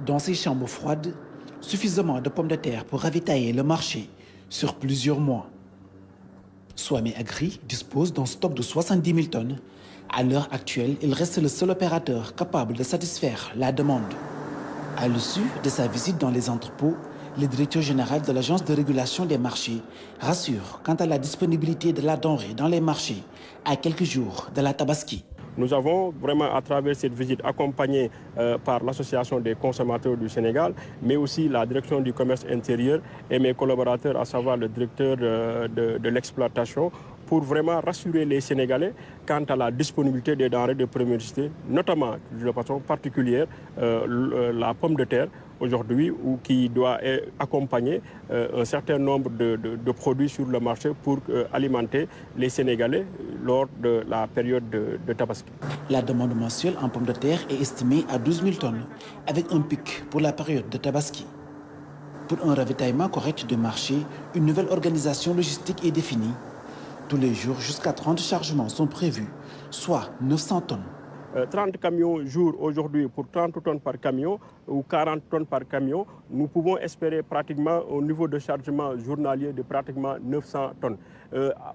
dans ces chambres froides, suffisamment de pommes de terre pour ravitailler le marché sur plusieurs mois. Swami Agri dispose d'un stock de 70 000 tonnes. À l'heure actuelle, il reste le seul opérateur capable de satisfaire la demande. À l'issue de sa visite dans les entrepôts, le directeur général de l'Agence de régulation des marchés rassure quant à la disponibilité de la denrée dans les marchés à quelques jours de la Tabaski. Nous avons vraiment, à travers cette visite, accompagné par l'Association des consommateurs du Sénégal, mais aussi la direction du commerce intérieur et mes collaborateurs, à savoir le directeur de l'exploitation, pour vraiment rassurer les Sénégalais quant à la disponibilité des denrées de première nécessité, notamment de façon particulière la pomme de terre aujourd'hui, ou qui doit accompagner un certain nombre de produits sur le marché pour alimenter les Sénégalais lors de la période de Tabaski. La demande mensuelle en pommes de terre est estimée à 12 000 tonnes, avec un pic pour la période de Tabaski. Pour un ravitaillement correct du marché, une nouvelle organisation logistique est définie. Tous les jours, jusqu'à 30 chargements sont prévus, soit 900 tonnes. 30 camions jour aujourd'hui pour 30 tonnes par camion ou 40 tonnes par camion, nous pouvons espérer pratiquement au niveau de chargement journalier de pratiquement 900 tonnes.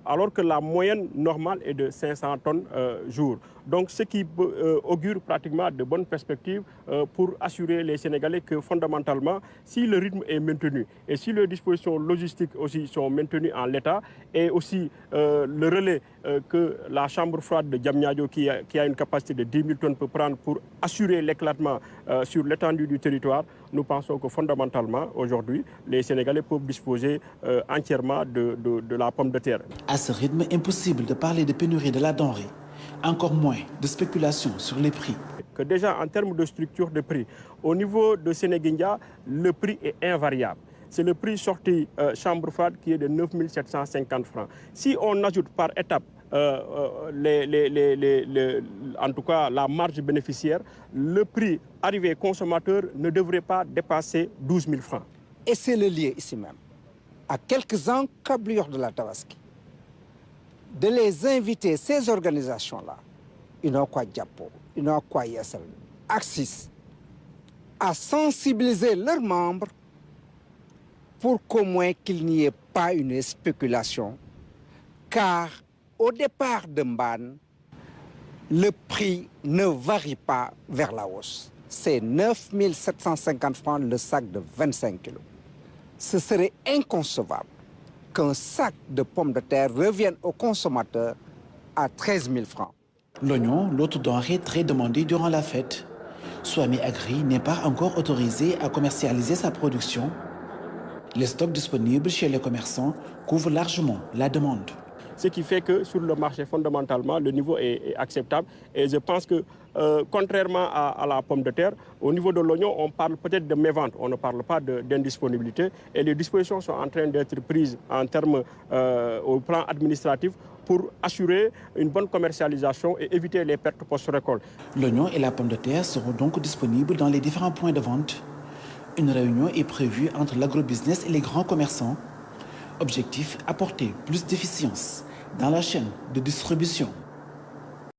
Alors que la moyenne normale est de 500 tonnes jour. Donc ce qui augure pratiquement de bonnes perspectives pour assurer les Sénégalais que fondamentalement, si le rythme est maintenu et si les dispositions logistiques aussi sont maintenues en l'état, et aussi le relais que la chambre froide de Diamniadio qui a une capacité de 10 000 tonnes peut prendre pour assurer l'éclatement sur l'étendue du territoire, nous pensons que fondamentalement, aujourd'hui, les Sénégalais peuvent disposer entièrement de la pomme de terre. À ce rythme, impossible de parler de pénurie de la denrée, encore moins de spéculation sur les prix. Que déjà en termes de structure de prix, au niveau de Sénéguindia, le prix est invariable. C'est le prix sorti chambre froide qui est de 9 750 francs. Si on ajoute par étape en tout cas la marge bénéficiaire, le prix arrivé consommateur ne devrait pas dépasser 12 000 francs. Et c'est le lieu ici même, à quelques encablures de la Tabaski, de les inviter, ces organisations-là, Inokwa Diapo, Inokwa Yessel, Axis, à sensibiliser leurs membres pour qu'au moins qu'il n'y ait pas une spéculation, car au départ de Mbane, le prix ne varie pas vers la hausse. C'est 9 750 francs le sac de 25 kilos. Ce serait inconcevable qu'un sac de pommes de terre revienne au consommateur à 13 000 francs. L'oignon, l'autre denrée très demandée durant la fête. Swami Agri n'est pas encore autorisé à commercialiser sa production. Les stocks disponibles chez les commerçants couvrent largement la demande. Ce qui fait que sur le marché, fondamentalement, le niveau est acceptable. Et je pense que, contrairement à la pomme de terre, au niveau de l'oignon, on parle peut-être de mévente, on ne parle pas d'indisponibilité. Et les dispositions sont en train d'être prises en termes au plan administratif pour assurer une bonne commercialisation et éviter les pertes post-récolte. L'oignon et la pomme de terre seront donc disponibles dans les différents points de vente. Une réunion est prévue entre l'agrobusiness et les grands commerçants. Objectif, apporter plus d'efficience dans la chaîne de distribution.